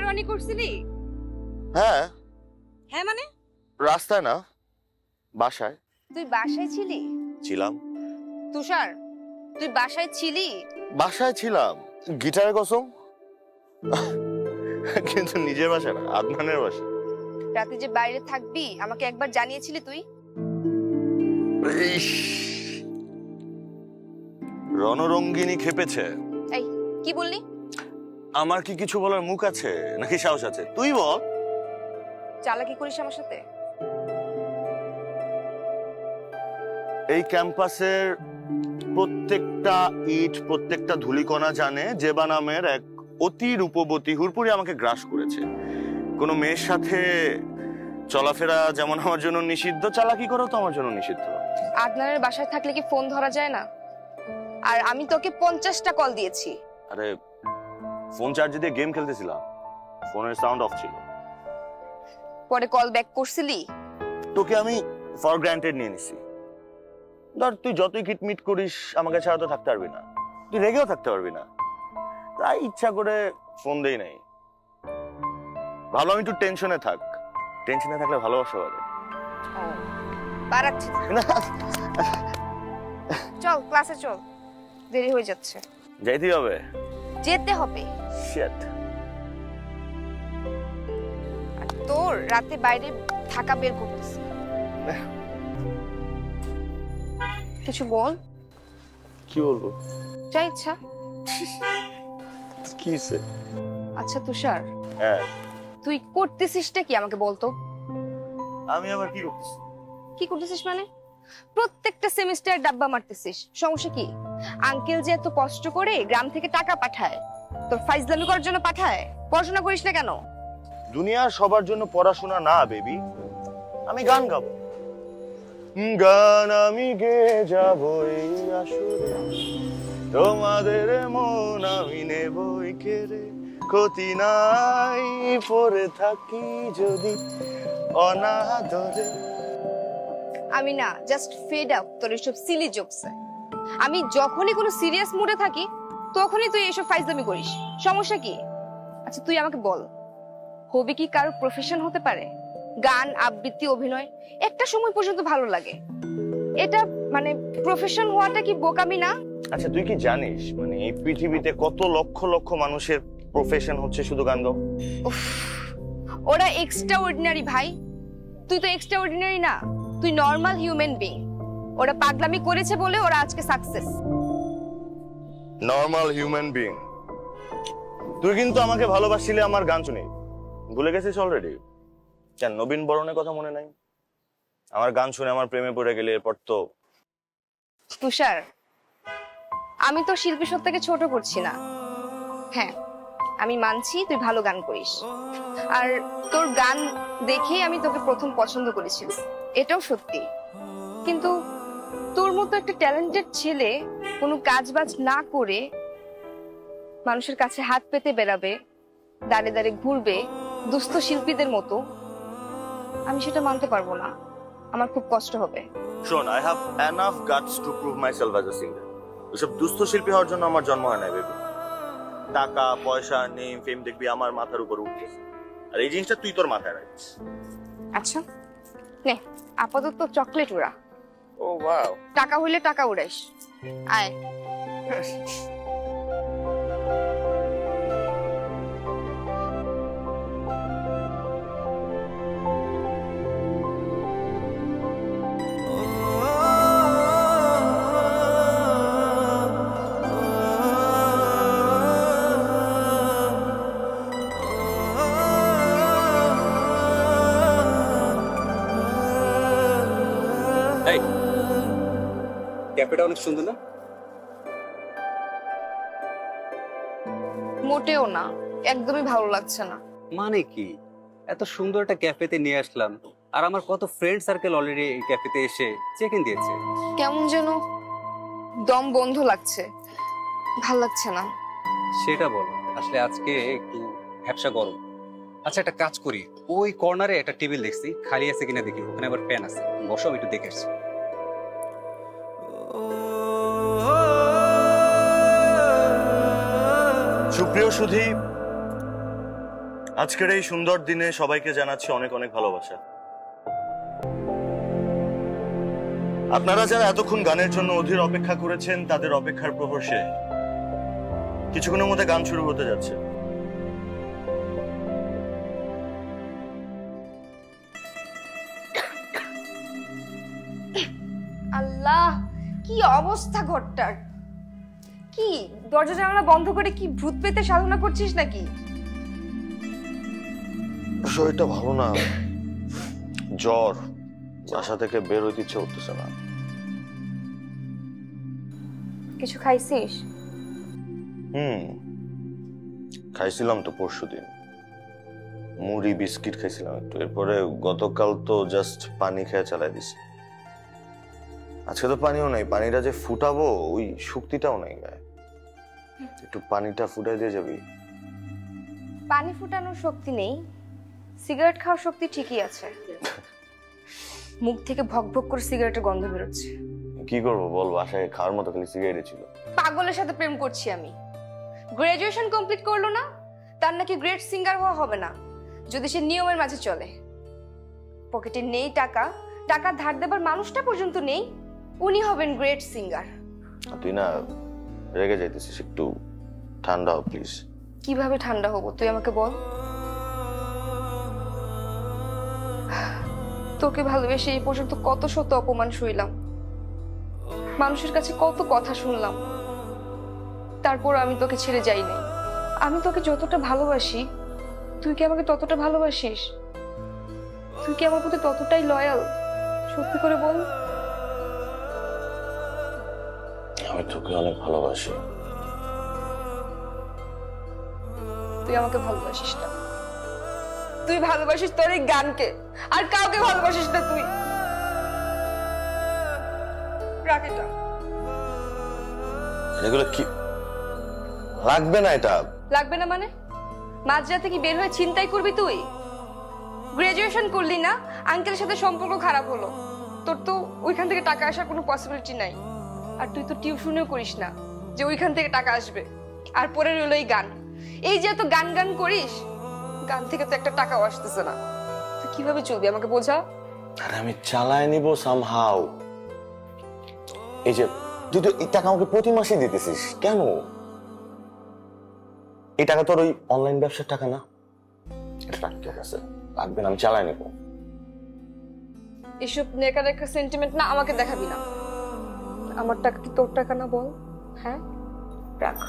ভবিষ্যৎবাণী করছিলি? হ্যাঁ। হ্যাঁ মানে? রাস্তায় না, বাসায়। তুই বাসায় ছিলি? ছিলাম। তুষার, তুই বাসায় ছিলি? বাসায় ছিলাম, গিটারের কসম। কিন্তু নিজের বাসা না, আদনানের বাসা। রাতে যে বাইরে থাকবি আমাকে একবার জানিয়েছিলি তুই? রণরঙ্গিনী খেপেছে। এই কি বললি? আমার কি কিছু বলার মুখ আছে নাকি সাহস আছে? তুই বল। চালাকি করিস আমার সাথে? এই ক্যাম্পাসের প্রত্যেকটা ইট, প্রত্যেকটা ধূলিকণা জানে জেবা নামের এক অতি রূপবতী হুরপুরি আমাকে গ্রাস করেছে। কোনো মেয়ের সাথে চলাফেরা যেমন আমার জন্য নিষিদ্ধ, চালাকি করা তো আমার জন্য নিষিদ্ধ। আদনানের বাসায় থাকলে কি ফোন ধরা যায় না? আর আমি তোকে 50টা কল দিয়েছি। আরে ফোন চার্জে দিয়ে গেম খেলতেছিলাম, ফোনের সাউন্ড অফ ছিল। পরে কল ব্যাক করছিলি? তোকে আমি ফর গ্রান্টেড নিয়ে নিছি। ধর তুই যতই কিটমিট করিস আমাকে ছাড়া তো থাকতে পারবি না, তুই রেগেও থাকতে পারবি না, তাই ইচ্ছা করে ফোন দেই নাই। ভালো আমি একটু টেনশনে থাক, টেনশনে থাকলে ভালোবাসা বাড়ে। বাড়াচ্ছে। চল ক্লাসে চল, দেরি হয়ে যাচ্ছে। যাইতেই হবে? যেতে হবে। শিট। আর তোর রাতে বাইরে থাকা বের করতেছি। কিছু বল। কি বলবো? যা ইচ্ছা। কিসে? আচ্ছা তুষার, হ্যাঁ তুই করতেছিসটা কি আমাকে বলতো? আমি আবার কি করতেছি? কি করতেছিস মানে? প্রত্যেকটা সেমিস্টার ডাব্বা মারতেছিস, সমস্যা কি? আঙ্কেল যে এত কষ্ট করে গ্রাম থেকে টাকা পাঠায়, তোর ফাইজলামি করার জন্য পাঠায়? পড়াশোনা করিস না কেন? দুনিয়ার সবার জন্য পড়াশোনা না বেবি, আমি গান গাবো। গান আমি গেয়ে যাবো এই আসরে, তোমাদের মন আমি নেবই কেড়ে। ক্ষতি নাই পড়ে থাকি যদি অনাদরে। আমি না জাস্ট ফেড আপ তোর এইসব সিলি জোকসে। আমি যখনই কোনো সিরিয়াস মুডে থাকি তখনই তুই এইসব ফাইজলামি করিস, সমস্যা কি? আচ্ছা তুই আমাকে বল, হবি কি কারো প্রফেশন হতে পারে? গান, আবৃত্তি, অভিনয় একটা সময় পর্যন্ত ভালো লাগে, এটা মানে প্রফেশন হওয়াটা কি বোকামি না? আচ্ছা তুই কি জানিস মানে এই পৃথিবীতে কত লক্ষ লক্ষ মানুষের প্রফেশন হচ্ছে শুধু গান গাও? ওরা এক্সট্রা অর্ডিনারি ভাই, তুই তো এক্সট্রা অর্ডিনারি না, তুই নর্মাল হিউম্যান বিং। ওরা পাগলামি করেছে বলে ওরা আজকে সাকসেস। Normal human being? তুই কিন্তু আমাকে ভালোবাসছিলে আমার গান শুনে, ভুলে গেছিস অলরেডি? কেন নবীন বরণের কথা মনে নাই? আমার গান শুনে আমার প্রেমে পড়ে গেলে এরপর তো। তুষার, আমি তো শিল্পী সত্তাকে ছোট করছি না। হ্যাঁ আমি মানছি তুই ভালো গান করিস, আর তোর গান দেখেই আমি তোকে প্রথম পছন্দ করেছিলাম, এটাও সত্যি। কিন্তু তোর মতো একটা ট্যালেন্টেড ছেলে কোনো কাজ বাজ না করে মানুষের কাছে হাত পেতে বেড়াবে, দাঁড়ে দাঁড়ে ঘুরবে দুস্থ শিল্পীদের মতো, আমি সেটা মানতে পারবো না, আমার খুব কষ্ট হবে। শোন, I have enough guts to prove myself as a singer. ওসব দুস্থ শিল্পী হওয়ার জন্য আমার জন্ম হয় না বেবি। টাকা পয়সা নেম ফেম দেখবি আমার মাথার উপর উঠতেছে, আর এই জিনিসটা তুই তোর মাথায় রাখিস। আচ্ছা নে আপাতত চকলেট উড়া। ও ওয়াও। টাকা হইলে টাকা উড়াইস, আয়। ক্যাফেটা অনেক সুন্দর না? মোটেও না, একদমই ভালো লাগছে না। মানে কি, এত সুন্দর একটা ক্যাফেতে নিয়ে আসলাম, আর আমার কত ফ্রেন্ড সার্কেল অলরেডি এই ক্যাফেতে এসে চেক ইন দিয়েছে। কেমন যেন দম বন্ধ লাগছে, ভাল লাগছে না। সেটা বলো, আসলে আজকে একটু ভ্যাপসা গরম। আচ্ছা একটা কাজ করি, ওই কর্নারে একটা টেবিল দেখছি খালি আছে কিনা দেখি, ওখানে আবার ফ্যান আছে, বসো আমি একটু দেখে আসছি। সুপ্রিয় সুধী, আজকের এই সুন্দর দিনে সবাইকে জানাচ্ছি অনেক অনেক ভালোবাসা। আপনারা যারা এতক্ষণ গানের জন্য অধীর অপেক্ষা করেছেন তাদের অপেক্ষার প্রহর শেষ। কিছুক্ষণের মধ্যে গান শুরু হতে যাচ্ছে। আল্লাহ, কি অবস্থা ঘরটার! কি দরজা জানালা বন্ধ করে কি ভূত পেতে সাধনা করছিস নাকি? শরীরটা ভালো না, জ্বর, বাসা থেকে বের হইতে ইচ্ছে করতেছে না। কিছু খাইছিস? খাইছিলাম তো পরশুদিন, মুড়ি বিস্কিট খাইছিলাম একটু। এরপরে গতকাল তো জাস্ট পানি খেয়ে চালাই দিছি। আজকে তো পানিও নাই, পানিটা যে ফুটাবো ওই শক্তিটাও নাই গায়ে। একটু পানিটা ফুটাই দিয়ে যাবি? পানি ফুটানোর শক্তি নেই, সিগারেট খাওয়ার শক্তি ঠিকই আছে। মুখ থেকে ভক ভক করে সিগারেটের গন্ধ বেরোচ্ছে। কি করবো বল, বাসায় খাওয়ার মতো খালি সিগারেট ছিল। পাগলের সাথে প্রেম করছি আমি। গ্রাজুয়েশন কমপ্লিট করলো না, তার নাকি গ্রেট সিঙ্গার হওয়া হবে না যদি সে নিয়মের মাঝে চলে। পকেটে নেই টাকা, টাকা ধার দেবার মানুষটা পর্যন্ত নেই, উনি হবেন গ্রেট সিঙ্গার। তুই না রেগে যাইতেছিস, একটু ঠান্ডা হ প্লিজ। কিভাবে ঠান্ডা হবো তুই আমাকে বল? তোকে ভালোবেসে এই পর্যন্ত কত শত অপমান সইলাম, মানুষের কাছে কত কথা শুনলাম, তারপর আমি তোকে ছেড়ে যাই নাই। আমি তোকে যতটা ভালোবাসি তুই কি আমাকে ততটা ভালোবাসিস? তুই কি আমার প্রতি ততটাই লয়াল? সত্যি করে বল। আমি তোকে অনেক ভালোবাসি। তুই আমাকে ভালোবাসিস না, তুই ভালোবাসিস তোর এই গানকে, আর কাউকে ভালোবাসিস না তুই। রাখ এটা। এগুলো কি লাগবে না? এটা লাগবে না মানে? মাঝরাতে কি বের হয়ে চিন্তাই করবি তুই? গ্রাজুয়েশন করলি না, আঙ্কেলের সাথে সম্পর্ক খারাপ হলো, তোর তো ওইখান থেকে টাকা আসার কোনো পসিবিলিটি নাই। আর তুই তো টিউশনও করিস না যে ওইখান থেকে টাকা আসবে। আর পরে রইল এই গান। এই যে এত গান গান করিস, গান থেকে তো একটা টাকাও আসতেছে না। তুই কিভাবে চলবি আমাকে বোঝা। আরে আমি চালায় নিব সামহাউ। এই যে তুই তো এই টাকা আমাকে প্রতি মাসে দিতেছিস কেন? এই টাকা তোর ওই অনলাইন ব্যবসার টাকা না? এটা তোর কাছে লাগবে না, আমি চালায় নিব। এসব নেকা নেকা সেন্টিমেন্ট না আমাকে দেখাবি না। আমার টাকা কি তোর টাকা না বল? হ্যাঁ রাখ।